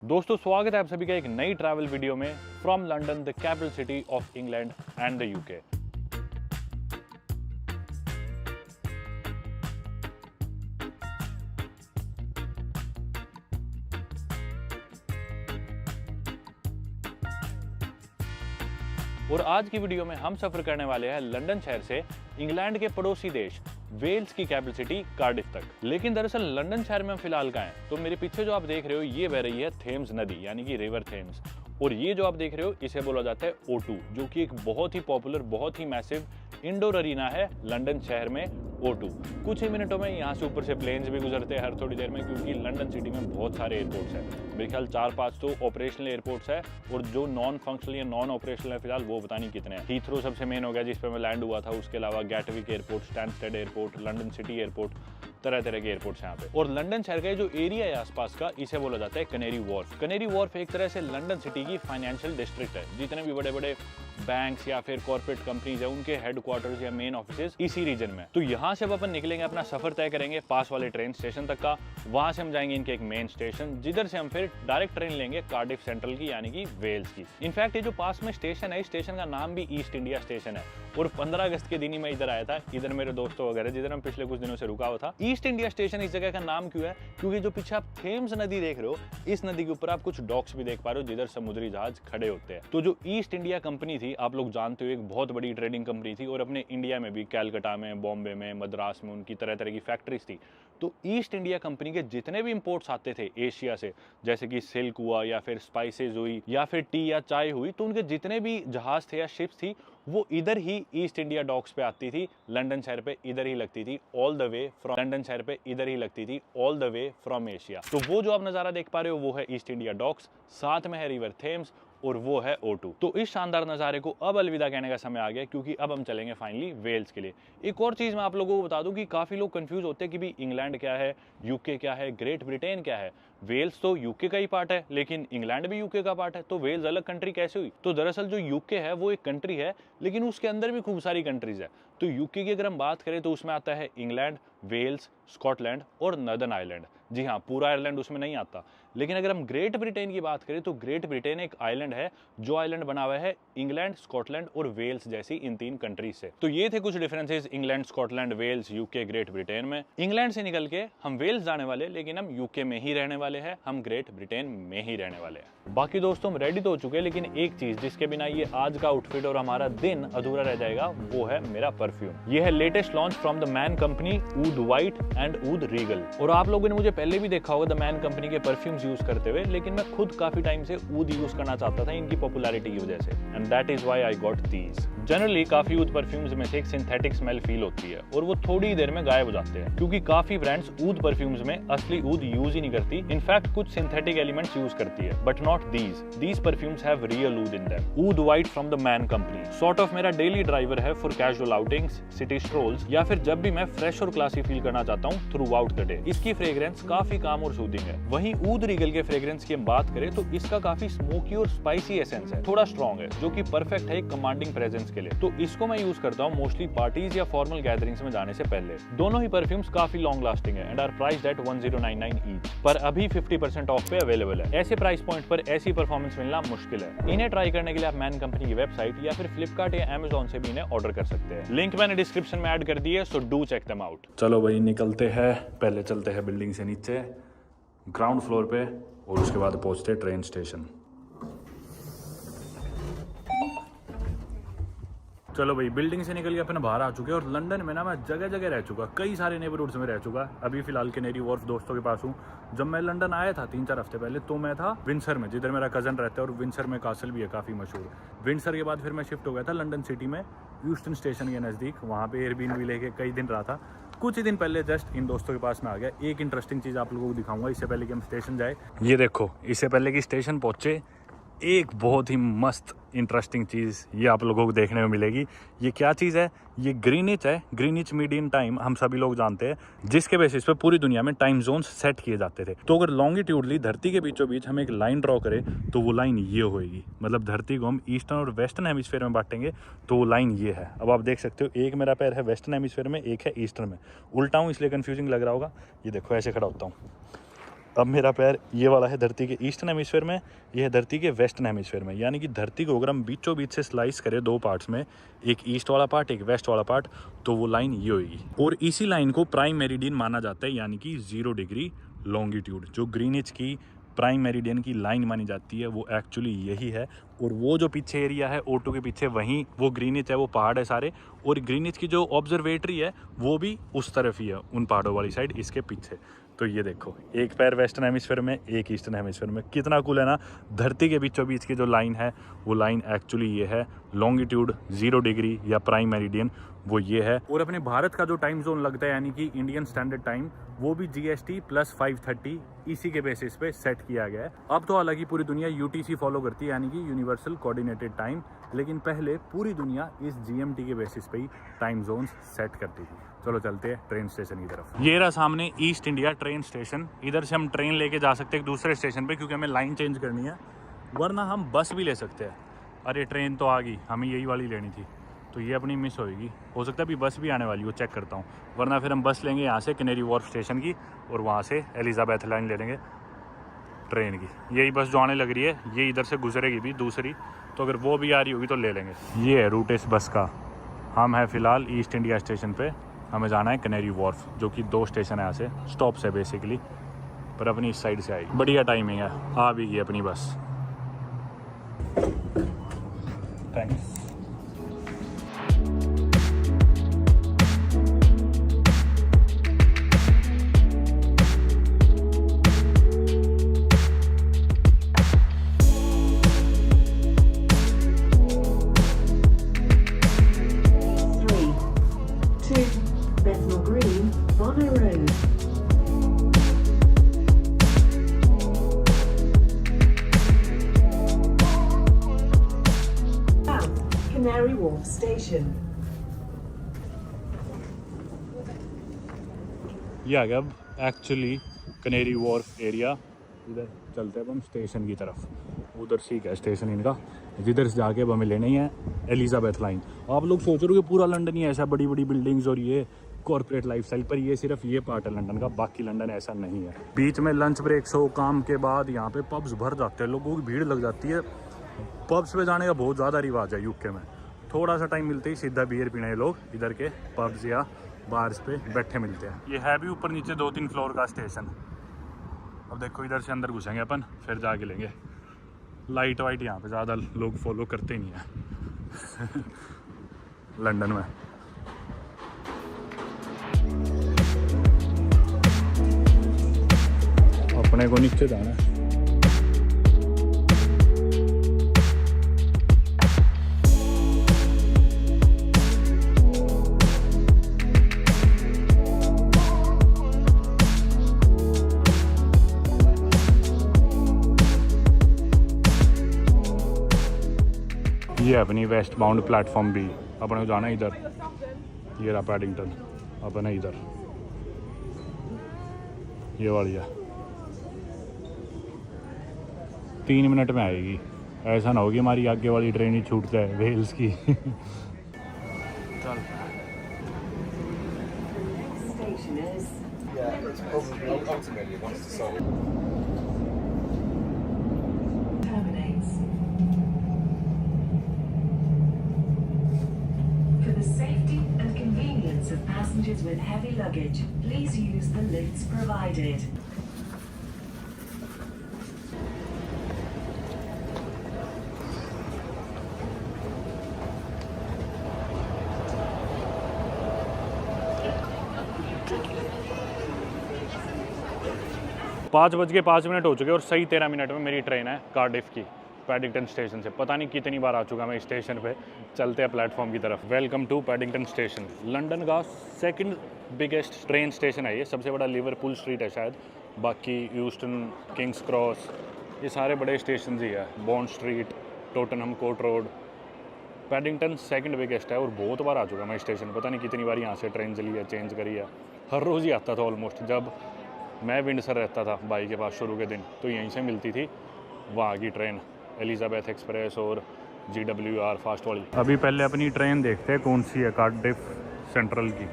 दोस्तों स्वागत है आप सभी का एक नई ट्रैवल वीडियो में from London, the capital city of England and the UK. और आज की वीडियो में हम सफर करने वाले हैं लंदन शहर से इंग्लैंड के पड़ोसी देश वेल्स की कैपिटल सिटी कार्डिफ तक। लेकिन दरअसल लंदन शहर में हम फिलहाल कहाँ हैं? तो मेरे पीछे जो आप देख रहे हो ये बह रही है थेम्स नदी, यानी कि रिवर थेम्स। और ये जो आप देख रहे हो इसे बोला जाता है O2, जो कि एक बहुत ही पॉपुलर, बहुत ही मैसिव इंडोर अरीना है लंदन शहर में O2। कुछ ही मिनटों में यहाँ से ऊपर से प्लेन्स भी गुजरते हैं हर थोड़ी देर में, क्योंकि लंदन सिटी में बहुत सारे एयरपोर्ट्स हैं। मेरे ख्याल 4-5 तो ऑपरेशनल एयरपोर्ट्स है, और जो नॉन फंक्शनल या नॉन ऑपरेशनल है फिलहाल वो पता नहीं कितने हैं। हीथ्रो सबसे मेन हो गया जिस पर मैं लैंड हुआ था, उसके अलावा Gatwick airport, Stansted airport, London city airport, तरह तरह के एयरपोर्ट्स यहाँ पे। और लंदन शहर का जो एरिया है आसपास का, इसे बोला जाता है कनेरी वॉर्फ। कनेरी वॉर्फ एक तरह से लंदन सिटी की फाइनेंशियल डिस्ट्रिक्ट है। जितने भी बड़े बड़े बैंक्स या फिर कॉर्पोरेट कंपनीज है उनके हेडक्वार्टर्स या मेन ऑफिसेज इसी रीजन में। तो यहाँ से अब अपन निकलेंगे, अपना सफर तय करेंगे पास वाले ट्रेन स्टेशन तक का। वहां से हम जाएंगे इनके एक मेन स्टेशन, जिधर से हम फिर डायरेक्ट ट्रेन लेंगे कार्डिफ सेंट्रल की, यानी कि वेल्स की। इनफैक्ट ये जो पास में स्टेशन है, इस स्टेशन का नाम भी ईस्ट इंडिया स्टेशन है। और 15 अगस्त के दिन ही मैं इधर आया था, इधर मेरे दोस्तों वगैरह जिधर हम पिछले कुछ दिनों से रुका हुआ था। ईस्ट इंडिया स्टेशन इस जगह का नाम क्यों है? क्योंकि जो पीछे आप थेम्स नदी देख रहे हो, इस नदी के ऊपर आप कुछ डॉक्स भी देख पा रहे हो जिधर समुद्री जहाज खड़े होते हैं। तो जो ईस्ट इंडिया कंपनी थी, आप लोग जानते हो, एक बहुत बड़ी ट्रेडिंग कंपनी थी, और अपने इंडिया में भी कैलकाटा में, बॉम्बे में, मद्रास में उनकी तरह तरह की फैक्ट्रीज थी। तो ईस्ट इंडिया कंपनी के जितने भी इंपोर्ट्स आते थे एशिया से, जैसे कि सिल्क हुआ या फिर स्पाइसेस हुई या फिर टी या चाय हुई, तो उनके जितने भी जहाज थे या शिप्स थी वो इधर ही ईस्ट इंडिया डॉक्स पे आती थी, लंदन शहर पे इधर ही लगती थी all the way from London शहर पे इधर ही लगती थी all the way from Asia. तो वो जो आप नज़ारा देख पा रहे हो वो है ईस्ट इंडिया डॉक्स, साथ में है रिवर थेम्स, और वो है O2। तो इस शानदार नज़ारे को अब अलविदा कहने का समय आ गया, क्योंकि अब हम चलेंगे फाइनली वेल्स के लिए। एक और चीज़ मैं आप लोगों को बता दूं कि काफ़ी लोग कंफ्यूज होते हैं कि भी इंग्लैंड क्या है, यूके क्या है, ग्रेट ब्रिटेन क्या है। वेल्स तो यूके का ही पार्ट है, लेकिन इंग्लैंड भी यूके का पार्ट है, तो वेल्स अलग कंट्री कैसे हुई? तो दरअसल जो यूके है वो एक कंट्री है, लेकिन उसके अंदर भी खूब सारी कंट्रीज है। तो यूके की अगर हम बात करें तो उसमें आता है इंग्लैंड, वेल्स, स्कॉटलैंड और नॉर्दर्न आयरलैंड। जी हाँ, पूरा आयरलैंड उसमें नहीं आता। लेकिन अगर हम ग्रेट ब्रिटेन की बात करें तो ग्रेट ब्रिटेन एक आइलैंड है, जो आइलैंड बना हुआ है इंग्लैंड, स्कॉटलैंड और वेल्स जैसी इन 3 कंट्रीज से। तो ये थे कुछ differences England, Scotland, Wales, UK, Great Britain में। इंग्लैंड से निकल के हम वेल्स जाने वाले, लेकिन हम यूके में ही रहने वाले हैं, हम ग्रेट ब्रिटेन में ही रहने वाले हैं। बाकी दोस्तों हम रेडी तो हो चुके हैं, लेकिन एक चीज जिसके बिना ये आज का आउटफिट और हमारा दिन अधूरा रह जाएगा, वो है मेरा परफ्यूम। ये है latest launch from the man company, oud white and oud regal. और आप लोगों ने मुझे पहले भी देखा होगा द मैन कंपनी के परफ्यूम्स यूज करते हुए, लेकिन मैं खुद काफी टाइम से ऊद यूज करना चाहता था इनकी पॉपुलैरिटी की वजह से, and that is why I got these. Generally काफी ऊद परफ्यूम्स में से एक सिंथेटिक स्मेल फील होती है, और वो थोड़ी देर में गायब हो जाते हैं, क्योंकि काफी ब्रांड्स ऊद परफ्यूम्स में असली ऊद यूज ही नहीं करती। इनफैक्ट कुछ सिंथेटिक एलिमेंट्स यूज करती है, but not these perfumes have real oud in them. Oud white from the man company sort of मेरा डेली ड्राइवर है for casual outings, city strolls, या फिर जब भी मैं फ्रेश और क्लासी फील करना चाहता हूँ थ्रू आउट द डे। इसकी फ्रेग्रेंस काफी काम और सूदिंग है। वहीं ऊद रीगल के फ्रेग्रेंस की हम बात करें तो इसका काफी स्मोकी और स्पाइसी एसेंस है, थोड़ा स्ट्रॉन्ग है, जो कि परफेक्ट है कमांडिंग प्रेजेंस के लिए। तो इसको मैं यूज करता हूँ मोस्टली पार्टीज या फॉर्मल गैदरिंग्स में जाने से पहले। दोनों ही परफ्यूम्स काफी लॉन्ग लास्टिंग है and are priced at 1099 each, पर अभी 50% ऑफ पे अवेलेबल है। ऐसे प्राइस पॉइंट पर ऐसी परफॉर्मेंस मिलना मुश्किल है। इन्हें ट्राई करने के लिए आप मैन कंपनी की वेबसाइट या फिर फ्लिपकार्ट या अमेजॉन से भी इन्हें ऑर्डर कर सकते हैं। लिंक मैंने डिस्क्रिप्शन में ऐड कर दी है, so do check them out. चलो भाई निकलते हैं, पहले चलते हैं बिल्डिंग से नीचे ग्राउंड फ्लोर पे, और उसके बाद पहुंचते ट्रेन स्टेशन। चलो भाई बिल्डिंग से निकल के अपने बाहर आ चुके हैं, और लंदन में ना मैं जगह जगह रह चुका, कई सारे नेबरहुड्स में रह चुका। अभी फिलहाल कैनेरी वॉर्फ दोस्तों के पास हूँ। जब मैं लंदन आया था 3-4 हफ्ते पहले, तो मैं था विंडसर में, जिधर मेरा कज़न रहता है, और विंडसर में कासल भी है काफ़ी मशहूर। विंडसर के बाद फिर मैं शिफ्ट हो गया था लंदन सिटी में, ह्यूस्टन स्टेशन के नज़दीक। वहाँ पे एयरबीएनबी लेके कई दिन रहा था। कुछ ही दिन पहले जस्ट इन दोस्तों के पास में आ गया। एक इंटरेस्टिंग चीज़ आप लोगों को दिखाऊंगा इससे पहले कि हम स्टेशन जाए। ये देखो, इससे पहले कि स्टेशन पहुँचे, एक बहुत ही मस्त इंटरेस्टिंग चीज़ ये आप लोगों को देखने में मिलेगी। ये क्या चीज़ है? ये ग्रीनिच है। ग्रीनिच मीडियन टाइम हम सभी लोग जानते हैं, जिसके बेसिस पे पूरी दुनिया में टाइम जोन्स सेट किए जाते थे। तो अगर लॉन्गिट्यूडली धरती के बीचों बीच हम एक लाइन ड्रॉ करें तो वो लाइन ये होएगी। मतलब धरती को हम ईस्टर्न और वेस्टर्न हेमिस्फीयर में बांटेंगे तो वो लाइन ये है। अब आप देख सकते हो, एक मेरा पैर है वेस्टर्न हेमिस्फीयर में, एक है ईस्टर्न में। उल्टा हूँ इसलिए कन्फ्यूजिंग लग रहा होगा। ये देखो, ऐसे खड़ा होता हूँ, अब मेरा पैर ये वाला है धरती के ईस्टर्न हेमिस्फीयर में, ये है धरती के वेस्टर्न हेमिस्फीयर में। यानी कि धरती को अगर हम बीचों बीच से स्लाइस करें दो पार्ट्स में, एक ईस्ट वाला पार्ट एक वेस्ट वाला पार्ट, तो वो लाइन ये होगी। और इसी लाइन को प्राइम मेरिडियन माना जाता है, यानी कि 0 डिग्री लॉन्गिट्यूड। जो ग्रीनिच की प्राइम मेरिडियन की लाइन मानी जाती है वो एक्चुअली यही है। और वो जो पीछे एरिया है O2 के पीछे, वहीं वो ग्रीनिच है, वो पहाड़ है सारे। और ग्रीनिच की जो ऑब्जर्वेटरी है वो भी उस तरफ ही है, उन पहाड़ों वाली साइड, इसके पीछे। तो ये देखो, एक पैर वेस्टर्न हेमिस्फीयर में, एक ईस्टर्न हेमिस्फीयर में। कितना कूल है ना। धरती के बीचों बीच की जो लाइन है वो लाइन एक्चुअली ये है, लॉन्गिट्यूड 0 डिग्री या प्राइम मेरिडियन वो ये है। और अपने भारत का जो टाइम जोन लगता है यानी कि इंडियन स्टैंडर्ड टाइम, वो भी GST + 530 इसी के बेसिस पे सेट किया गया है। अब तो हालांकि पूरी दुनिया UTC फॉलो करती है, यानी कि यूनिवर्सल कोऑर्डिनेटेड टाइम, लेकिन पहले पूरी दुनिया इस GMT के बेसिस पे ही टाइम जोन्स सेट करती थी। चलो चलते हैं ट्रेन स्टेशन की तरफ। ये रहा सामने ईस्ट इंडिया ट्रेन स्टेशन। इधर से हम ट्रेन लेके जा सकते हैं एक दूसरे स्टेशन पे, क्योंकि हमें लाइन चेंज करनी है, वरना हम बस भी ले सकते हैं। अरे ट्रेन तो आ गई, हमें यही वाली लेनी थी, तो ये अपनी मिस होएगी। हो सकता है अभी बस भी आने वाली हो, चेक करता हूँ। वरना फिर हम बस लेंगे यहाँ से कैनरी वॉर्फ स्टेशन की, और वहाँ से एलिजाबेथ लाइन ले लेंगे ट्रेन की। यही बस जो आने लग रही है, ये इधर से गुजरेगी भी दूसरी, तो अगर वो भी आ रही होगी तो ले लेंगे। ये है रूट इस बस का। हम हैं फ़िलहाल ईस्ट इंडिया स्टेशन पे, हमें जाना है कैनरी वॉर्फ, जो कि 2 स्टेशन है यहाँ से, स्टॉप्स है बेसिकली, पर अपनी इस साइड से आएगी। बढ़िया टाइमिंग है, आ भी गई अपनी बस। थैंक्स। Canary Wharf Station. ये आ गया अब एक्चुअली कैनरी वॉर्फ एरिया। इधर चलते हैं अब हम स्टेशन की तरफ। उधर ठीक है स्टेशन इनका, जिधर से जाके अब हमें लेनी है एलिजाबेथ लाइन। आप लोग सोच रहे हो कि पूरा लंदन ही ऐसा बड़ी बड़ी बिल्डिंग्स और ये कॉर्पोरेट लाइफस्टाइल, पर ये सिर्फ ये पार्ट है लंदन का, बाकी लंदन ऐसा नहीं है। बीच में लंच ब्रेक्स हो, काम के बाद यहाँ पे पब्स भर जाते हैं, लोगों की भीड़ लग जाती है। पब्स पे जाने का बहुत ज़्यादा रिवाज है यूके में। थोड़ा सा टाइम मिलते ही सीधा बियर पीने लोग इधर के पब्स या बार्स पे बैठे मिलते हैं। ये है भी ऊपर नीचे 2-3 फ्लोर का स्टेशन। अब देखो इधर से अंदर घुसेंगे अपन, फिर जाके लेंगे। लाइट वाइट यहाँ पे ज़्यादा लोग फॉलो करते ही नहीं है लंदन में। अपने को नीचे जाना है। ये अपनी वेस्ट बाउंड प्लेटफॉर्म भी, अपने को जाना है इधर। ये रहा पैडिंगटन, अपने इधर ये वाली है। 3 मिनट में आएगी। ऐसा ना होगी हमारी आगे वाली ट्रेन ही छूट जाए वेल्स की। चल Safety and convenience of passengers with heavy luggage, please use the lifts provided. पाँच बज के 5 मिनट हो चुके और सही 13 मिनट में मेरी ट्रेन है कार्डिफ की, पैडिंगटन स्टेशन से। पता नहीं कितनी बार आ चुका मैं इस स्टेशन पे। चलते हैं प्लेटफॉर्म की तरफ। Welcome to Paddington station. London का 2nd बिगेस्ट ट्रेन स्टेशन है ये। सबसे बड़ा लिवरपूल स्ट्रीट है शायद, बाकी यूस्टन, किंग्स क्रॉस, ये सारे बड़े स्टेशन ही है। Bond street, Tottenham court road. Paddington 2nd biggest है और बहुत बार आ चुका मैं स्टेशन। पता नहीं कितनी बार यहाँ से ट्रेन चली है, चेंज करी है। हर रोज़ ही आता था ऑलमोस्ट। जब मैं विंडसर रहता था भाई के पास शुरू के दिन, तो यहीं से मिलती थी वहाँ की ट्रेन, एलिजाबेथ एक्सप्रेस और GWR फास्ट वाली। अभी पहले अपनी ट्रेन देखते हैं कौन सी है कार्डिफ सेंट्रल की।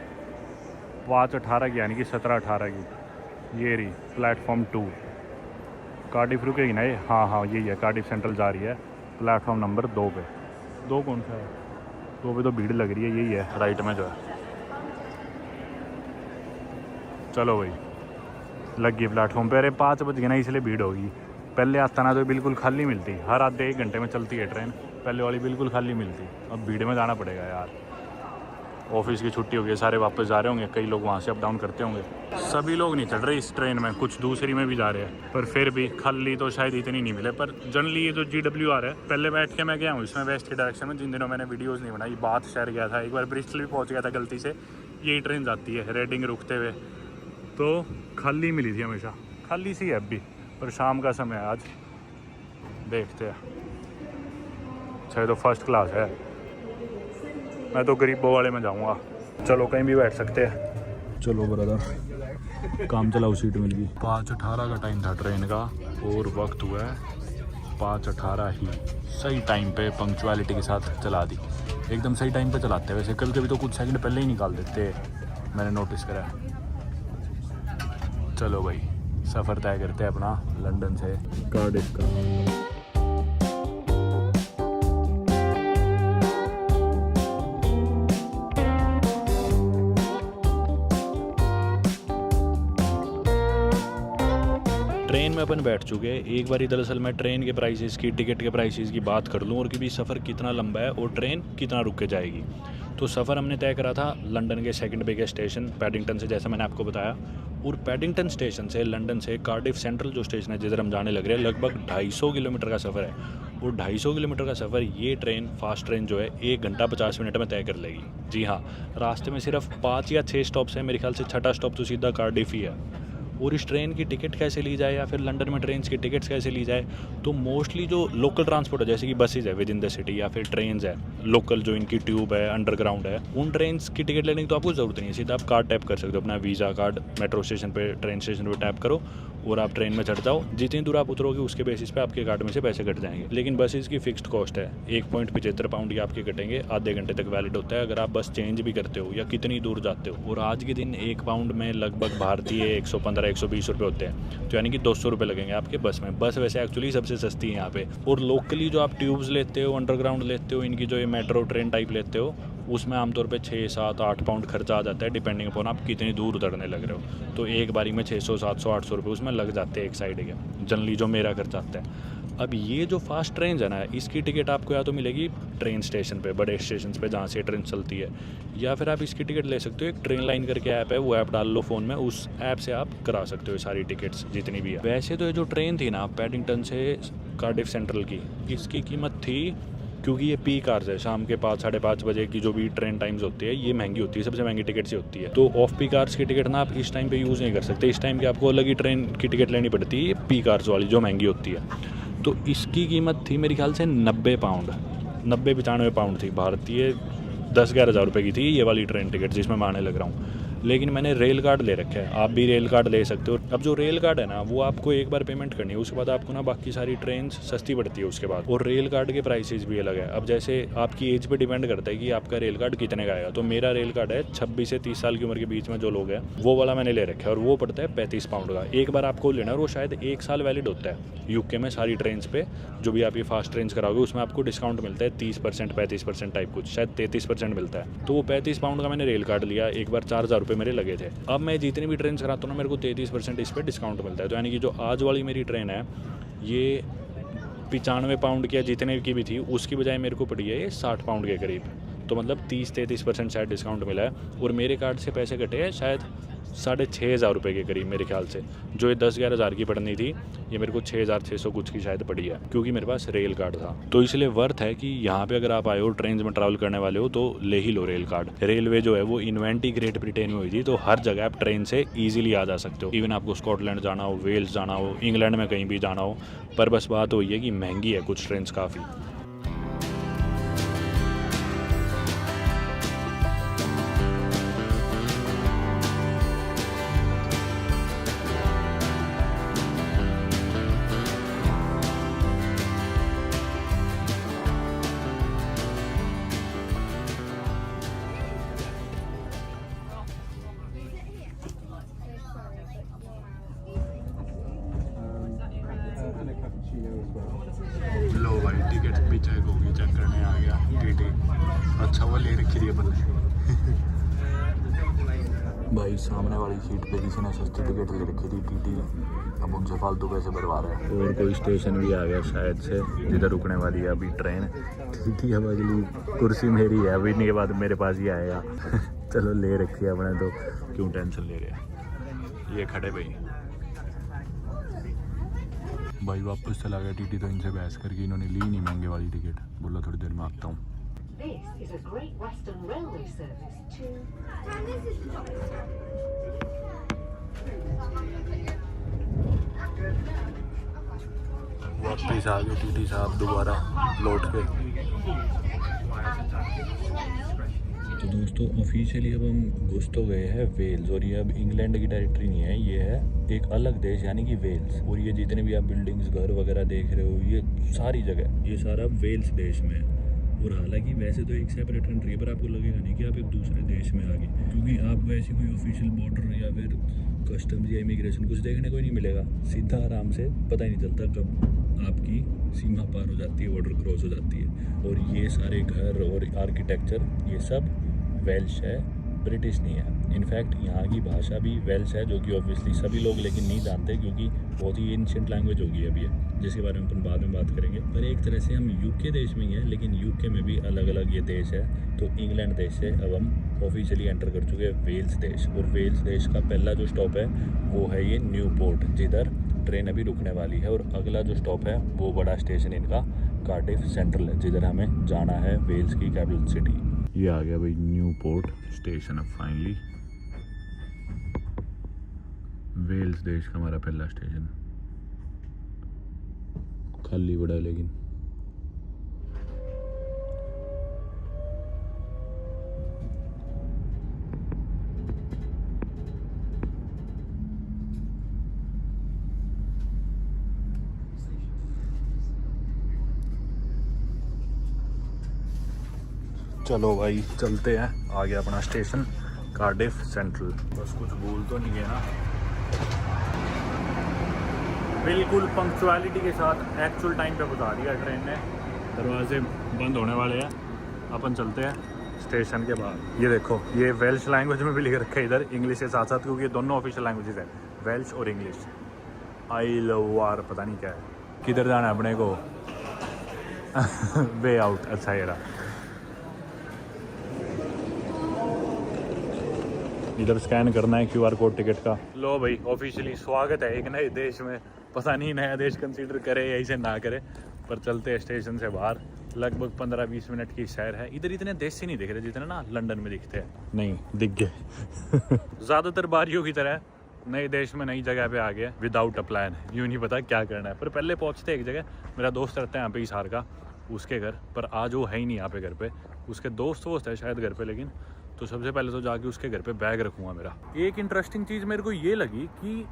5:18 की, यानी कि 17:18 की। ये रही प्लेटफॉर्म 2। कार्डिफ रुकेगी ना ये? हाँ हाँ यही है, कार्डिफ सेंट्रल जा रही है प्लेटफॉर्म नंबर 2 पे। 2 कौन सा है? 2 पे तो भीड़ लग रही है, यही है राइट में जो है। चलो भाई लग गई प्लेटफॉर्म पे। अरे 5 बज गए ना इसलिए भीड़ होगी। पहले आता ना तो बिल्कुल खाली मिलती, हर आधे 1 घंटे में चलती है ट्रेन, पहले वाली बिल्कुल खाली मिलती। अब भीड़ में जाना पड़ेगा यार। ऑफिस की छुट्टी हो गई, सारे वापस जा रहे होंगे, कई लोग वहाँ से अप डाउन करते होंगे। सभी लोग नहीं चढ़ रहे इस ट्रेन में, कुछ दूसरी में भी जा रहे हैं, पर फिर भी खाली तो शायद इतनी नहीं मिले। पर जनरली ये जो GWR है, पहले बैठ के मैं गया हूँ इसमें वेस्ट की डायरेक्शन में, जिन दिनों मैंने वीडियोज़ नहीं बनाई। बात शहर गया था एक बार, ब्रिस्टल भी पहुँच गया था गलती से। यही ट्रेन जाती है रेडिंग रुकते हुए, तो खाली मिली थी हमेशा, खाली सी है अब भी। पर शाम का समय है आज, देखते हैं। अच्छा तो फर्स्ट क्लास है, मैं तो गरीबों वाले में जाऊंगा। चलो कहीं भी बैठ सकते हैं। चलो ब्रदर, काम चलाओ सीट मिल गई। 5:18 का टाइम था ट्रेन का और वक्त हुआ है 5:18 ही। सही टाइम पे पंक्चुअलिटी के साथ चला दी, एकदम सही टाइम पे चलाते हैं। वैसे कभी कभी तो कुछ सेकंड पहले ही निकाल देते, मैंने नोटिस करा। चलो भाई सफ़र तय करते हैं अपना लंदन से कार्डिफ का। ट्रेन में अपन बैठ चुके हैं एक बारी। दरअसल मैं ट्रेन के प्राइसेस की, टिकट के प्राइसेस की बात कर लूँ और कि भी सफ़र कितना लंबा है और ट्रेन कितना रुक के जाएगी। तो सफ़र हमने तय करा था लंदन के सेकंड बिगेस्ट स्टेशन पैडिंगटन से, जैसा मैंने आपको बताया। और पैडिंगटन स्टेशन से लंदन से कार्डिफ सेंट्रल जो स्टेशन है जिधर हम जाने लग रहे हैं, लगभग 250 किलोमीटर का सफ़र है। और 250 किलोमीटर का सफ़र ये ट्रेन, फास्ट ट्रेन जो है, 1 घंटा 50 मिनट में तय कर लेगी। जी हाँ, रास्ते में सिर्फ 5 या 6 स्टॉप्स हैं, मेरे ख्याल से 6ठा स्टॉप तो सीधा कार्डिफ ही है। और इस ट्रेन की टिकट कैसे ली जाए या फिर लंदन में ट्रेन की टिकट्स कैसे ली जाए, तो मोस्टली जो लोकल ट्रांसपोर्ट है जैसे कि बसेज है विद इन द सिटी या फिर ट्रेन्स है लोकल, जो इनकी ट्यूब है, अंडरग्राउंड है, उन ट्रेन्स की टिकट लेने की तो आपको ज़रूरत नहीं है। सीधा आप कार्ड टैप कर सकते हो, अपना वीज़ा कार्ड मेट्रो स्टेशन पे, ट्रेन स्टेशन पे टैप करो और आप ट्रेन में चढ़ जाओ। जितनी दूर आप उतरोगे उसके बेसिस पे आपके कार्ड में से पैसे कट जाएंगे। लेकिन बसेस की फिक्स्ड कॉस्ट है, 1.75 पाउंड ये आपके कटेंगे, आधे घंटे तक वैलिड होता है अगर आप बस चेंज भी करते हो या कितनी दूर जाते हो। और आज के दिन 1 पाउंड में लगभग भारतीय 115-120 रुपये होते हैं, तो यानी कि 200 रुपये लगेंगे आपके बस में। बस वैसे एक्चुअली सबसे सस्ती है यहाँ पे। और लोकली जो आप ट्यूब्स लेते हो, अंडरग्राउंड लेते हो, इनकी जो ये मेट्रो ट्रेन टाइप लेते हो, उसमें आमतौर पे 6, 7, 8 पाउंड खर्चा आ जाता है, डिपेंडिंग अपॉन आप कितनी दूर उतरने लग रहे हो। तो एक बारी में 600, 700, 800 रुपये उसमें लग जाते हैं एक साइड के, जनरली जो मेरा खर्चा आता है। अब ये जो फास्ट ट्रेन है ना, इसकी टिकट आपको या तो मिलेगी ट्रेन स्टेशन पे, बड़े स्टेशन पे जहाँ से ट्रेन चलती है, या फिर आप इसकी टिकट ले सकते हो। एक ट्रेन लाइन करके ऐप है, वो ऐप डाल लो फ़ोन में, उस ऐप से आप करा सकते हो सारी टिकट्स जितनी भी है। वैसे तो ये जो ट्रेन थी ना पैडिंगटन से कार्डिफ सेंट्रल की, इसकी कीमत थी, क्योंकि ये पीक आवर्स है, शाम के 5, 5:30 बजे की जो भी ट्रेन टाइम्स होती है, ये महंगी होती है, सबसे महंगी टिकट से होती है। तो ऑफ पीक आवर्स की टिकट ना आप इस टाइम पे यूज़ नहीं कर सकते, इस टाइम की आपको अलग ही ट्रेन की टिकट लेनी पड़ती है, पीक आवर्स वाली जो महंगी होती है। तो इसकी कीमत थी मेरे ख्याल से 90 पाउंड, 90-95 पाउंड थी भारतीय, 10-11 हज़ार रुपये की थी ये वाली ट्रेन टिकट जिसमें मैं आने लग रहा हूँ। लेकिन मैंने रेल कार्ड ले रखा है, आप भी रेल कार्ड ले सकते हो। अब जो रेल कार्ड है ना, वो आपको एक बार पेमेंट करनी है, उसके बाद आपको ना बाकी सारी ट्रेन सस्ती पड़ती है उसके बाद। और रेल कार्ड के प्राइसेस भी अलग है। अब जैसे आपकी एज पे डिपेंड करता है कि आपका रेल कार्ड कितने का आएगा। तो मेरा रेल कार्ड है 26 से 30 साल की उम्र के बीच में जो लोग हैं, वो वाला मैंने ले रखा है, और वो पड़ता है 35 पाउंड का। एक बार आपको लेना है, और वो शायद 1 साल वैलिड होता है यूके में सारी ट्रेन पे। जो भी आप ये फास्ट ट्रेन कराओगे उसमें आपको डिस्काउंट मिलता है 30%, 35% टाइप कुछ, शायद 33% मिलता है। तो वो 35 पाउंड का मैंने रेल कार्ड लिया, एक बार 4000 रुपये मेरे लगे थे। अब मैं जितनी भी ट्रेन कराता हूँ ना, मेरे को 33% इस पर डिस्काउंट मिलता है। तो यानी कि जो आज वाली मेरी ट्रेन है, ये 95 पाउंड की जितने की भी थी, उसकी बजाय मेरे को पड़ी है ये 60 पाउंड के करीब। तो मतलब 30-33% शायद डिस्काउंट मिला है। और मेरे कार्ड से पैसे कटे हैं शायद 6,500 रुपये के करीब मेरे ख्याल से। जो ये 10-11 हज़ार की पड़नी थी, ये मेरे को 6,600 कुछ की शायद पड़ी है, क्योंकि मेरे पास रेल कार्ड था। तो इसलिए वर्थ है कि यहाँ पे अगर आप आए हो, ट्रेन में ट्रैवल करने वाले हो, तो ले ही लो रेल कार्ड। रेलवे जो है वो इन्वेंट ही ग्रेट ब्रिटेन में हुई थी, तो हर जगह आप ट्रेन से ईजिली आ जा सकते हो। इवन आपको स्कॉटलैंड जाना हो, वेल्स जाना हो, इंग्लैंड में कहीं भी जाना हो। पर बस बात वही है कि महंगी है कुछ ट्रेन काफ़ी। टिकट भी चेक होगी, चेक करने आ गया टीटी। अच्छा वो ले रखी थी अपन ने। भाई सामने वाली सीट पे किसी ने सस्ती टिकट ले रखी थी टीटी, अब उनसे फालतू पैसे भरवा रहे हैं। और कोई स्टेशन भी आ गया शायद से जिधर रुकने वाली है अभी ट्रेन। टीटी अब अगली कुर्सी मेरी है, अभी नहीं के बाद मेरे पास ही आएगा। चलो ले रखी है अपने तो क्यों टेंशन ले रहे हैं। ये खड़े भाई वापस चला गया टीटी, तो इनसे बहस करके इन्होंने ली नहीं महंगे वाली टिकट। बोला थोड़ी देर में आता हूँ। This is a Great Western Railway service to... वापस आ गए टीटी साहब दोबारा लौट के। तो दोस्तों ऑफिशियली अब हम घुस तो गए हैं वेल्स, और ये अब इंग्लैंड की टेरिटरी नहीं है, ये है एक अलग देश यानी कि वेल्स। और ये जितने भी आप बिल्डिंग्स घर वगैरह देख रहे हो ये सारी जगह ये सारा वेल्स देश में है। और हालांकि वैसे तो एक सेपरेट कंट्री है, पर आपको लगेगा नहीं कि आप एक दूसरे देश में आ गए, क्योंकि आप वैसे कोई ऑफिशियल बॉर्डर या फिर कस्टम्स या इमिग्रेशन कुछ देखने को ही नहीं मिलेगा। सीधा आराम से पता ही नहीं चलता कब आपकी सीमा पार हो जाती है, बॉर्डर क्रॉस हो जाती है। और ये सारे घर और आर्किटेक्चर ये सब वेल्श है, ब्रिटिश नहीं है। इनफैक्ट यहाँ की भाषा भी वेल्श है, जो कि ऑब्वियसली सभी लोग लेकिन नहीं जानते, क्योंकि बहुत ही एंशिएंट लैंग्वेज होगी अभी है, जिसके बारे में अपन बाद में बात करेंगे। पर एक तरह से हम यूके देश में ही हैं, लेकिन यूके में भी अलग अलग ये देश है। तो इंग्लैंड देश से अब हम ऑफिशियली एंटर कर चुके हैं वेल्स देश। और वेल्स देश का पहला जो स्टॉप है वो है ये न्यूपोर्ट, जिधर ट्रेन अभी रुकने वाली है। और अगला जो स्टॉप है वो बड़ा स्टेशन इनका कार्डिफ सेंट्रल है, जिधर हमें जाना है वेल्स की कैपिटल सिटी। ये आ गया भाई न्यूपोर्ट स्टेशन अब फाइनली। वेल्स देश का हमारा पहला स्टेशन। खाली बड़ा है लेकिन। चलो भाई चलते हैं, आ गया अपना स्टेशन कार्डिफ सेंट्रल। बस कुछ भूल तो नहीं है ना। बिल्कुल पंक्चुअलिटी के साथ एक्चुअल टाइम पे पहुंचा दिया ट्रेन ने। दरवाजे बंद होने वाले हैं, अपन चलते हैं स्टेशन के बाहर। ये देखो ये वेल्श लैंग्वेज में भी लिख रखा है इधर, इंग्लिश के साथ साथ, क्योंकि ये दोनों ऑफिशियल लैंग्वेजेस हैं, वेल्श और इंग्लिश। आई लव वार पता नहीं क्या है। किधर जाना है अपने को? Way out. अच्छा ये रहा। इधर स्कैन करना है क्यूआर कोड टिकट का। लो भाई ऑफिशियली स्वागत है एक नए देश में। पता नहीं नया देश कंसीडर करे या इसे ना करे, पर चलते हैं स्टेशन से बाहर। लगभग 15-20 मिनट की सैर है। इधर इतने देश से नहीं दिख रहे जितने ना लंदन में दिखते हैं। नहीं दिख गए। ज़्यादातर बारियों की तरह नए देश में नई जगह पे आ गए विदाउट अ प्लान। यूँ नहीं पता क्या करना है। पर पहले पहुँचते एक जगह, मेरा दोस्त रहता है यहाँ पे हिसार का, उसके घर। पर आज वो है ही नहीं यहाँ पे घर पे, उसके दोस्त है शायद घर पे। लेकिन तो सबसे पहले तो जाके उसके घर पे बैग रखूँगा मेरा। एक इंटरेस्टिंग चीज़ मेरे को ये लगी कि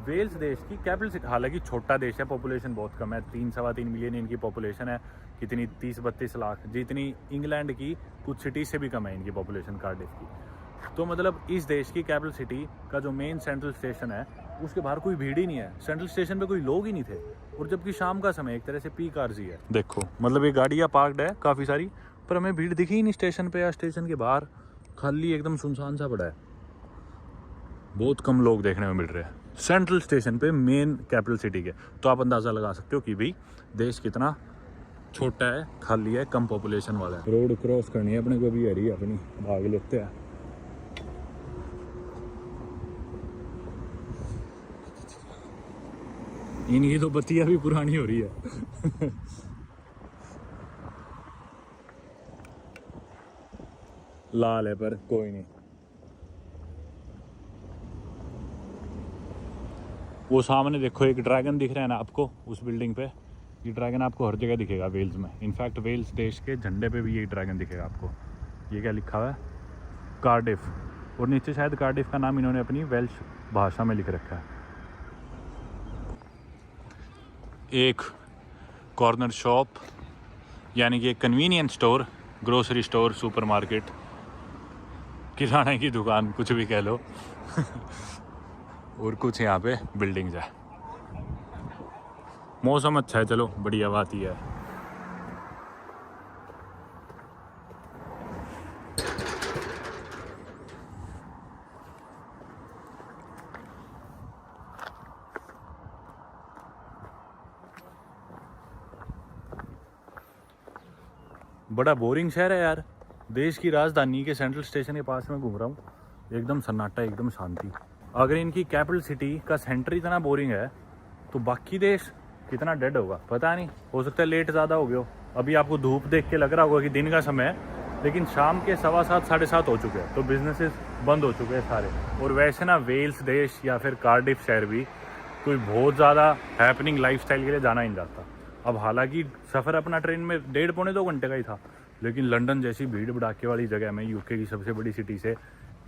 वेल्स देश की कैपिटल सिटी, हालांकि छोटा देश है, पॉपुलेशन बहुत कम है, 3-3.25 मिलियन इनकी पॉपुलेशन है। कितनी 30-32 लाख, जितनी इंग्लैंड की कुछ सिटी से भी कम है इनकी पॉपुलेशन कार्डिफ की। तो मतलब इस देश की कैपिटल सिटी का जो मेन सेंट्रल स्टेशन है उसके बाहर कोई भीड़ ही नहीं है। सेंट्रल स्टेशन पे कोई लोग ही नहीं थे। और जबकि शाम का समय, एक तरह से पीक आवर्स ही है। देखो मतलब ये गाड़ियाँ पार्कड है काफ़ी सारी, पर हमें भीड़ दिखी ही नहीं स्टेशन पे या स्टेशन के बाहर। खाली एकदम सुनसान सा पड़ा है, बहुत कम लोग देखने में मिल रहे हैं सेंट्रल स्टेशन पे मेन कैपिटल सिटी के। तो आप अंदाज़ा लगा सकते हो कि भाई देश कितना छोटा है, खाली है, कम पॉपुलेशन वाला है। रोड क्रॉस करनी है अपने को भी, हरी अपनी भाग लेते हैं। इनकी तो बत्तियां भी पुरानी हो रही है। लाल है पर कोई नहीं। वो सामने देखो एक ड्रैगन दिख रहा है ना आपको उस बिल्डिंग पे। ये ड्रैगन आपको हर जगह दिखेगा वेल्स में। इनफैक्ट वेल्स देश के झंडे पे भी यही ड्रैगन दिखेगा आपको। ये क्या लिखा हुआ है? कार्डिफ। और नीचे शायद कार्डिफ का नाम इन्होंने अपनी वेल्श भाषा में लिख रखा है। एक कॉर्नर शॉप यानी कि एक convenience store, grocery store, supermarket, किराने की दुकान, कुछ भी कह लो। और कुछ यहाँ पे बिल्डिंग्स है। मौसम अच्छा है, चलो बढ़िया बात ही है। बड़ा बोरिंग शहर है यार। देश की राजधानी के सेंट्रल स्टेशन के पास में घूम रहा हूँ, एकदम सन्नाटा, एकदम शांति। अगर इनकी कैपिटल सिटी का सेंटर इतना बोरिंग है तो बाकी देश कितना डेड होगा पता नहीं। हो सकता है लेट ज़्यादा हो गया हो। अभी आपको धूप देख के लग रहा होगा कि दिन का समय है, लेकिन शाम के 7:15 साढ़े 7 हो चुके हैं, तो बिजनेसेस बंद हो चुके हैं सारे। और वैसे ना वेल्स देश या फिर कार्डिफ शहर भी कोई बहुत ज़्यादा हैपनिंग लाइफस्टाइल के लिए जाना ही नहीं जाता। अब हालांकि सफ़र अपना ट्रेन में 1.5-2 घंटे का ही था, लेकिन लंदन जैसी भीड़ भड़ाके वाली जगह में, यूके की सबसे बड़ी सिटी से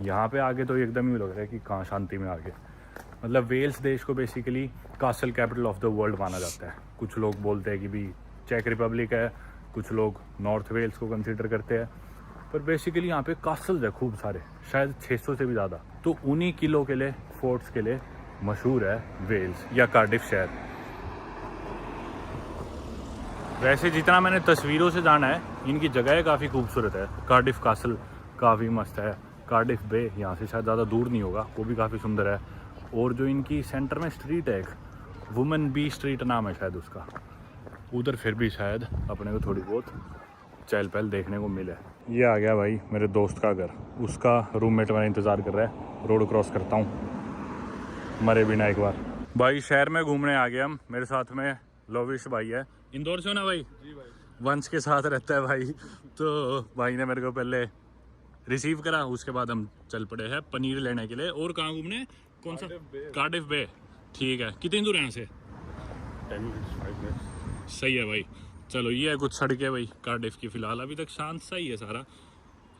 यहाँ पे आगे तो एकदम ही लग रहा है कि कहाँ शांति में आगे। मतलब वेल्स देश को basically castle capital of the world माना जाता है। कुछ लोग बोलते हैं कि भी चेक रिपब्लिक है, कुछ लोग नॉर्थ वेल्स को कंसिडर करते हैं, पर बेसिकली यहाँ पे कासल्स है खूब सारे, शायद 600 से भी ज़्यादा। तो उन्हीं किलों के लिए, फोर्ट्स के लिए मशहूर है वेल्स या कार्डिफ शहर। वैसे जितना मैंने तस्वीरों से जाना है, इनकी जगह काफ़ी खूबसूरत है। कार्डिफ कासल काफ़ी मस्त है, कार्डिफ बे यहाँ से शायद ज़्यादा दूर नहीं होगा, वो भी काफ़ी सुंदर है। और जो इनकी सेंटर में स्ट्रीट है, एक वुमेन बी स्ट्रीट नाम है शायद उसका, उधर फिर भी शायद अपने को थोड़ी बहुत चहल पहल देखने को मिले। ये आ गया भाई मेरे दोस्त का घर, उसका रूममेट मेरा इंतज़ार कर रहा है। रोड क्रॉस करता हूँ मरे बिना एक बार। भाई शहर में घूमने आ गए हम, मेरे साथ में लोविश भाई है। इंदौर से हो ना भाई? जी भाई। वंश के साथ रहता है भाई। तो भाई ने मेरे को पहले रिसीव करा, उसके बाद हम चल पड़े हैं पनीर लेने के लिए। और कहाँ घूमने? कौन सा? कार्डिफ बे। ठीक है, कितनी दूर है यहाँ से? 10 मिनट्स 5 मिनट्स। सही है भाई, चलो ये है कुछ सड़कें भाई कार्डिफ की। फ़िलहाल अभी तक शांत सा ही है सारा,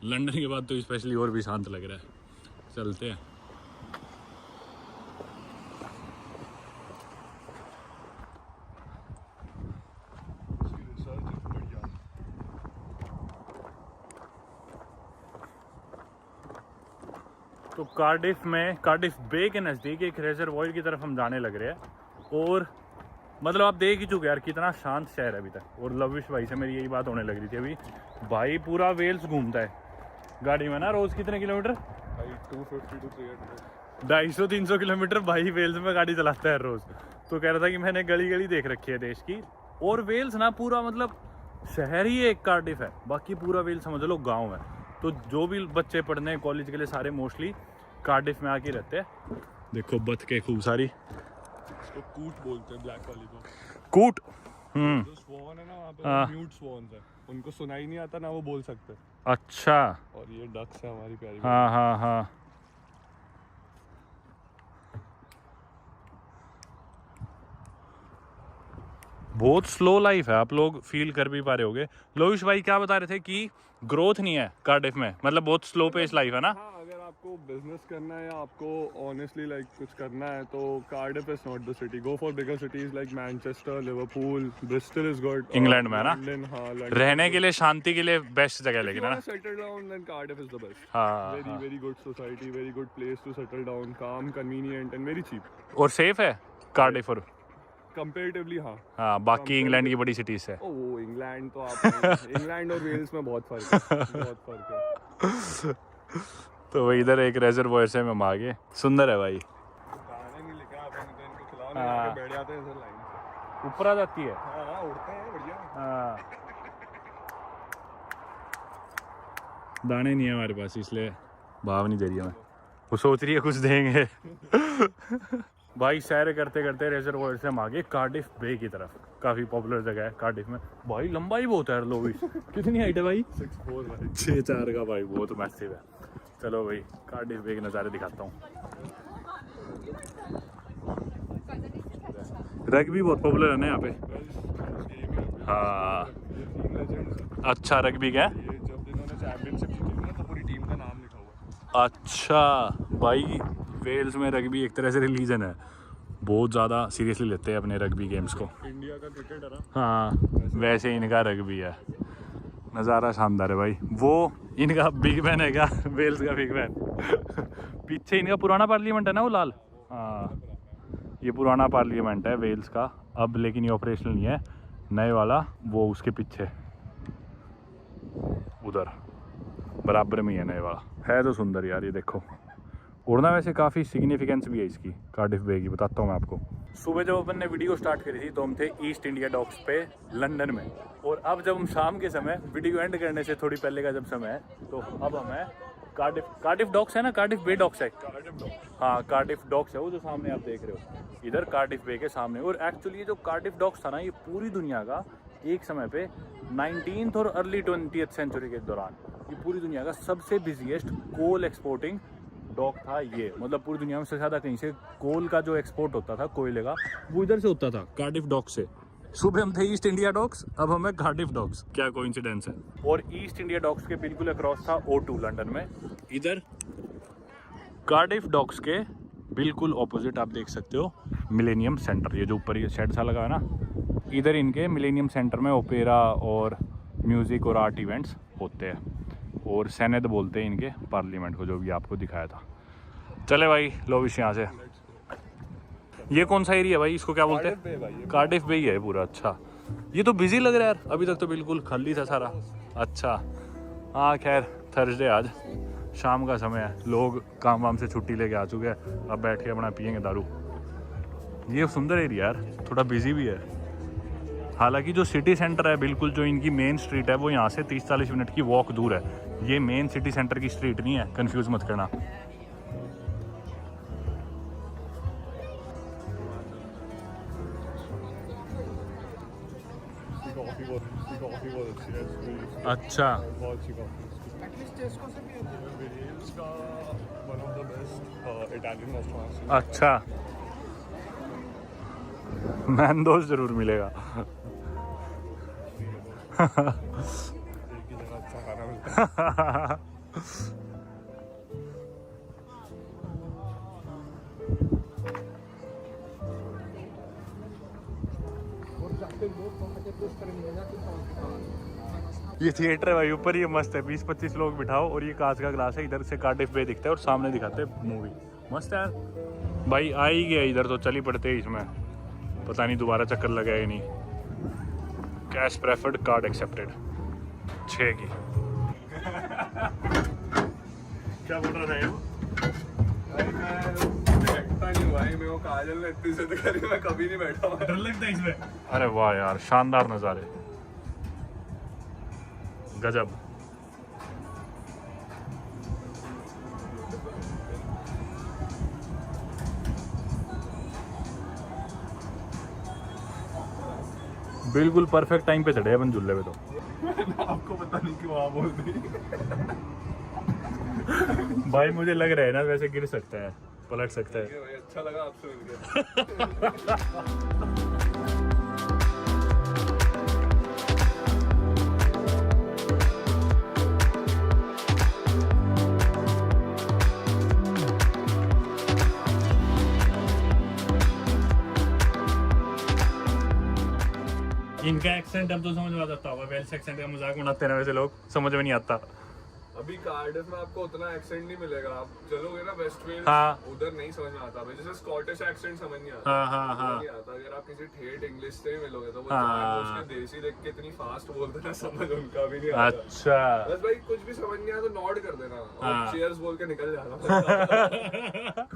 लंदन के बाद तो स्पेशली और भी शांत लग रहा है। चलते हैं। तो कार्डिफ में, कार्डिफ बे के नज़दीक एक रिजर्वॉयर की तरफ हम जाने लग रहे हैं। और मतलब आप देख ही चुके यार कितना शांत शहर है अभी तक। और लविश भाई से मेरी यही बात होने लग रही थी अभी, भाई पूरा वेल्स घूमता है गाड़ी में ना। रोज़ कितने किलोमीटर? भाई 250 to 300। 250-300 किलोमीटर भाई वेल्स में गाड़ी चलाता है रोज़। तो कह रहा था कि मैंने गली गली देख रखी है देश की। और वेल्स ना पूरा मतलब शहर ही एक कार्डिफ है, बाकी पूरा वेल्स समझ लो गाँव है। तो जो भी बच्चे पढ़ने कॉलेज के लिए सारे मोस्टली कार्डिफ में आके रहते हैं। देखो बतखें खूब सारी, इसको कूट बोलते हैं, ब्लैक वाली को। कूट। जो स्वॉन है ना वहाँ पे, हाँ। म्यूट स्वॉन्स है, उनको सुनाई नहीं आता ना वो बोल सकते। अच्छा। और ये डक्स है हमारी प्यारी। हाँ हाँ हाँ। बहुत स्लो लाइफ है, आप लोग फील कर भी पा रहे होगे। लोविश भाई क्या बता रहे थे कि ग्रोथ नहीं है कार्डिफ में, मतलब बहुत स्लो पेस लाइफ है ना? हाँ, अगर आपको बिजनेस करना है या आपको ऑनेस्टली लाइक कुछ करना है तो Cardiff is not the city. Go for bigger cities like Manchester, Liverpool, Bristol is good. England में है ना? लंदन, हाँ, रहने के लिए, शांति के लिए बेस्ट जगह है लेकिन है ना? Settle down then Cardiff is the best. हाँ, very very good society, very good place to settle down, calm, convenient and very cheap. और सेफ है कार्डिफ? और कंपेरेटिवली हाँ। हाँ, बाकी इंग्लैंड की बड़ी सिटीज है। ओ इंग्लैंड तो आप इंग्लैंड और वेल्स में बहुत फर्क है, बहुत फर्क है। तो वही इधर एक रिजर्वॉयर से हम आ गए, सुंदर है भाई। दाने नहीं लेकर आते हैं तो इनको खिलाओ, हाँ। नहीं बैठ जाते हैं सर लाइन से। ऊपर आ जाती है। हाँ उड़ते हैं बढ़िया। हाँ, दाने नहीं है हमारे पास इसलिए भाव नहीं दे रही हमें। वो सोच रही है कुछ देंगे। भाई सैर करते करते रिजर्वॉयर से हम आ गए कार्डिफ बे की तरफ। काफ़ी पॉपुलर जगह है कार्डिफ में। भाई लंबाई बहुत है लोविश। कितनी हाइट है भाई? 6'4" भाई। 6'4" का भाई, बहुत मैसिव है। चलो भाई कार्डिफ बे के नज़ारे दिखाता हूँ। रग्बी बहुत पॉपुलर है ना यहाँ पे। हाँ, अच्छा रग्बी क्या है? ये जब इन्होंने चैंपियनशिप जीती थी ना तो पूरी टीम का नाम लिखा हुआ है। अच्छा भाई, वेल्स में रग्बी एक तरह से रिलीजन है, बहुत ज़्यादा सीरियसली लेते हैं अपने रग्बी गेम्स को। इंडिया का क्रिकेट है ना। हाँ, वैसे इनका रग्बी है। नज़ारा शानदार है भाई। वो इनका बिग बैन है क्या? वेल्स का बिग बैन। पीछे इनका पुराना पार्लियामेंट है ना, वो लाल। हाँ, ये पुराना पार्लियामेंट है वेल्स का अब, लेकिन ये ऑपरेशनल नहीं है। नए वाला वो उसके पीछे उधर बराबर में ही है नए वाला। है तो सुंदर यार, ये देखो। और ना वैसे काफ़ी सिग्निफिकेंस भी है इसकी कार्डिफ बे की, बताता हूँ मैं आपको। सुबह जब अपन ने वीडियो स्टार्ट करी थी तो हम थे ईस्ट इंडिया डॉग्स पे लंदन में, और अब जब हम शाम के समय वीडियो एंड करने से थोड़ी पहले का जब समय है तो अब हमें कार्डिफ डॉग्स है ना, कार्डिफ बे डॉग्स है, हाँ कार्डिफ डॉग्स है वो जो सामने आप देख रहे हो इधर कार्डिफ बे के सामने। और एक्चुअली ये जो कार्डिफ डॉग्स था ना ये पूरी दुनिया का एक समय पे 19th और अर्ली 20th सेंचुरी के दौरान ये पूरी दुनिया का सबसे बिजीएस्ट कोल एक्सपोर्टिंग डॉग था ये, मतलब पूरी दुनिया में सबसे ज़्यादा कहीं से कोल का जो एक्सपोर्ट होता था कोयले का वो इधर से होता था कार्डिफ डॉग से। सुबह हम थे ईस्ट इंडिया डॉग्स, अब हमें कार्डिफ डॉग्स, क्या कोइंसिडेंस है। और ईस्ट इंडिया डॉग्स के बिल्कुल अक्रॉस था O2 लंदन में, इधर कार्डिफ डॉग्स के बिल्कुल ऑपोजिट आप देख सकते हो मिलेनियम सेंटर, ये जो ऊपर ये शेड सा लगा है ना, इधर इनके मिलेनियम सेंटर में ओपेरा और म्यूज़िक और आर्ट इवेंट्स होते हैं, और सेनेट बोलते हैं इनके पार्लियामेंट को, जो भी आपको दिखाया था। चले भाई लो विश यहाँ से। ये कौन सा एरिया भाई, इसको क्या बोलते हैं? कार्डिफ बे ही है पूरा। अच्छा ये तो बिजी लग रहा है यार, अभी तक तो बिल्कुल खाली था सारा। अच्छा हाँ खैर थर्सडे आज शाम का समय है, लोग काम वाम से छुट्टी लेके आ चुके हैं, अब बैठ के अपना पियेंगे दारू। ये सुंदर एरिया यार, थोड़ा बिजी भी है। हालांकि जो सिटी सेंटर है बिल्कुल, जो इनकी मेन स्ट्रीट है वो यहाँ से 30-40 मिनट की वॉक दूर है। ये मेन सिटी सेंटर की स्ट्रीट नहीं है, कंफ्यूज मत करना। अच्छा बहुत अच्छी कॉफी। अच्छा मैंडोज जरूर मिलेगा। एक ही जगह अच्छा खाना मिलता है। ये थिएटर है भाई, ऊपर ये मस्त है, 20-25 लोग बिठाओ और ये कांच का ग्लास है, इधर से कार्डिफ बे दिखता है और सामने दिखाते हैं मूवी। मस्त है यार भाई, आ ही गया इधर तो चल ही पड़ते हैं इसमें, पता नहीं दोबारा चक्कर लगा या नहीं। कैश प्रेफर्ड कार्ड एक्सेप्टेड 6 की। क्या बोल रहा है वो? भाई मेरे को काजल ने इतनी जिद करी, मैं कभी नहीं बैठा। डर लगता है इसमें। अरे वाह यार शानदार नज़ारे, गजब। बिल्कुल परफेक्ट टाइम पे चढ़े अपन झूले पे तो। आपको पता नहीं क्यों आप बोल रही। भाई मुझे लग रहा है ना वैसे गिर सकता है, पलट सकता है। भाई अच्छा लगा आपसे मिलकर। इनका एक्सेंट अब तो समझ में आ जाता होगा, वेल्स एक्सेंट का मजाक बनाते हैं ना वैसे लोग, समझ में नहीं आता। अभी कार्डिफ में आपको उतना एक्सेंट नहीं मिलेगा, आप चलोगे ना वेस्ट वेल्स, हाँ। उधर नहीं समझ में आता। जैसे स्कॉटिश एक्सेंट समझ नहीं आता। हाँ हाँ हाँ नहीं आता। अगर आप किसी ठेठ इंग्लिश से मिलोगे तो वो हाँ। उसके देसी देख के इतनी फास्ट बोलते हैं ना, समझ उनका भी नहीं आता। अच्छा बस भाई कुछ भी समझ नहीं आया तो नॉड कर देना और हाँ। चीयर्स बोल के निकल जाना।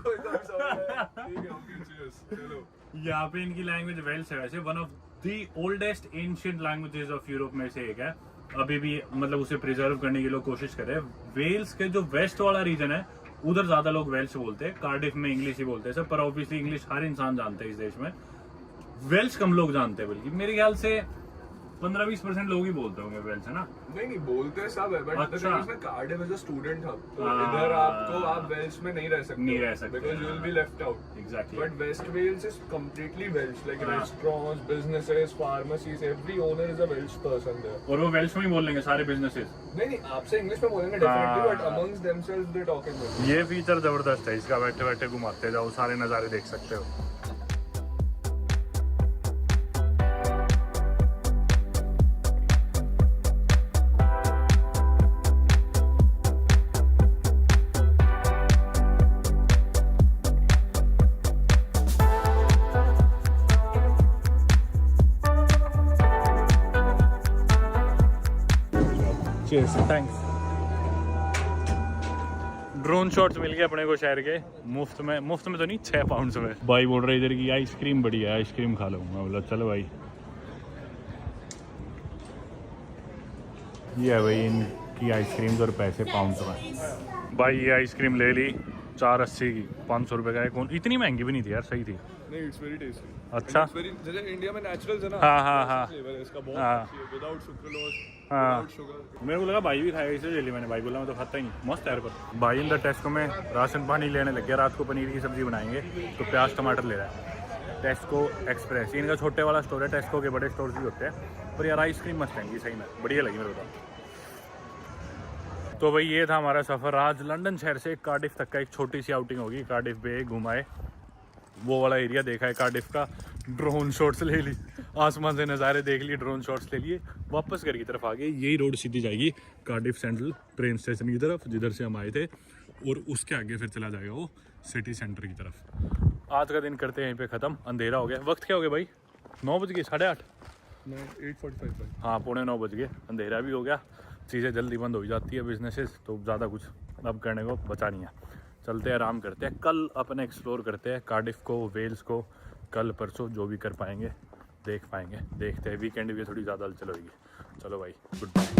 कोई तो भी समझ आया, ठीक है ओके चीयर्स चलो। यहाँ पे इनकी लैंग्वेज वेल्स है, वैसे one of the oldest ancient languages of Europe में से एक है, अभी भी मतलब उसे प्रिजर्व करने की लोग कोशिश कर रहे हैं। वेल्स के जो वेस्ट वाला रीजन है उधर ज्यादा लोग वेल्स बोलते हैं, कार्डिफ में इंग्लिश ही बोलते हैं सब, पर ऑब्वियसली इंग्लिश हर इंसान जानते हैं इस देश में, वेल्स कम लोग जानते हैं, बल्कि मेरे ख्याल से 15-20% लोग ही बोलते होंगे वेल्स, है ना? नहीं बोलते सब है, बट अच्छा। Cardiff as a student hub, तो हाँ। इधर आपको आप वेल्स में नहीं रह सकते, नहीं रह सकते, because you will be left out. Exactly. But west Wales is completely Wales, like हाँ। Restaurants, businesses, pharmacies, every owner is a Wales person there. और वो वेल्स में ही बोलेंगे सारे बिजनेसेस। नहीं आपसे इंग्लिश में बोलेंगे definitely, but amongst themselves they talk in Wales. ये फीचर जबरदस्त है इसका, बैठे बैठे घुमाते जाओ सारे नज़ारे देख सकते हो। Cheers, thanks. ड्रोन शॉट्स मिल गए अपने को शहर के मुफ्त में तो नहीं 6 पाउंड में। भाई बोल रहे इधर की आइसक्रीम बढ़िया है, आइसक्रीम खा लूँगा। बोला चलो भाई, ये है भाई इनकी आइसक्रीम और पैसे पाउंड में। भाई ये आइसक्रीम ले ली 480 की, 500 रुपये का है। कौन इतनी महंगी भी नहीं थी यार, सही थी। नहीं, इट्स वेरी टेस्टी। अच्छा, जैसे इंडिया में नेचुरल्स है ना, हाँ फ्लेवर है इसका बहुत हाँ। अच्छी है, विदाउट सुक्रोलोज, हाँ। Without sugar. मेरे को लगा भाई भी खाएगा इसलिए ले ली मैंने। भाई बोला मैं तो खाता ही नहीं। मस्त है यार। पर भाई अंदर टेस्को में राशन पानी लेने लग गया। रात को पनीर की सब्जी बनाएंगे तो प्याज टमाटर ले रहा है। टेस्को एक्सप्रेस इनका छोटे वाला स्टोर है, टेस्को के बड़े स्टोर भी होते हैं। पर यार आइसक्रीम मस्त है, सही में बढ़िया लगी मेरे को। तो भाई ये था हमारा सफ़र आज लंदन शहर से कार्डिफ तक का। एक छोटी सी आउटिंग होगी, कार्डिफ बे घुमाए, वो वाला एरिया देखा है कार्डिफ का, ड्रोन शॉट्स ले ली, आसमान से नज़ारे देख लिए, ड्रोन शॉट्स ले लिए, वापस घर की तरफ आ गए। यही रोड सीधी जाएगी कार्डिफ सेंट्रल ट्रेन स्टेशन की तरफ जिधर से हम आए थे, और उसके आगे फिर चला जाएगा वो सिटी सेंटर की तरफ। आज का दिन करते हैं यहीं पे ख़त्म। अंधेरा हो गया। वक्त क्या हो गया भाई? 9 बज गए, 8:30। 8:45। हाँ, 8:45 बज गए। अंधेरा भी हो गया, चीज़ें जल्दी बंद हो जाती है बिजनेसेस, तो ज़्यादा कुछ अब करने को बचा नहीं है। चलते हैं, आराम करते हैं। कल अपन एक्सप्लोर करते हैं कार्डिफ को, वेल्स को। कल परसों जो भी कर पाएंगे देख पाएंगे, देखते हैं। वीकेंड भी थोड़ी ज़्यादा हलचल होगी। चलो भाई, गुड बाय।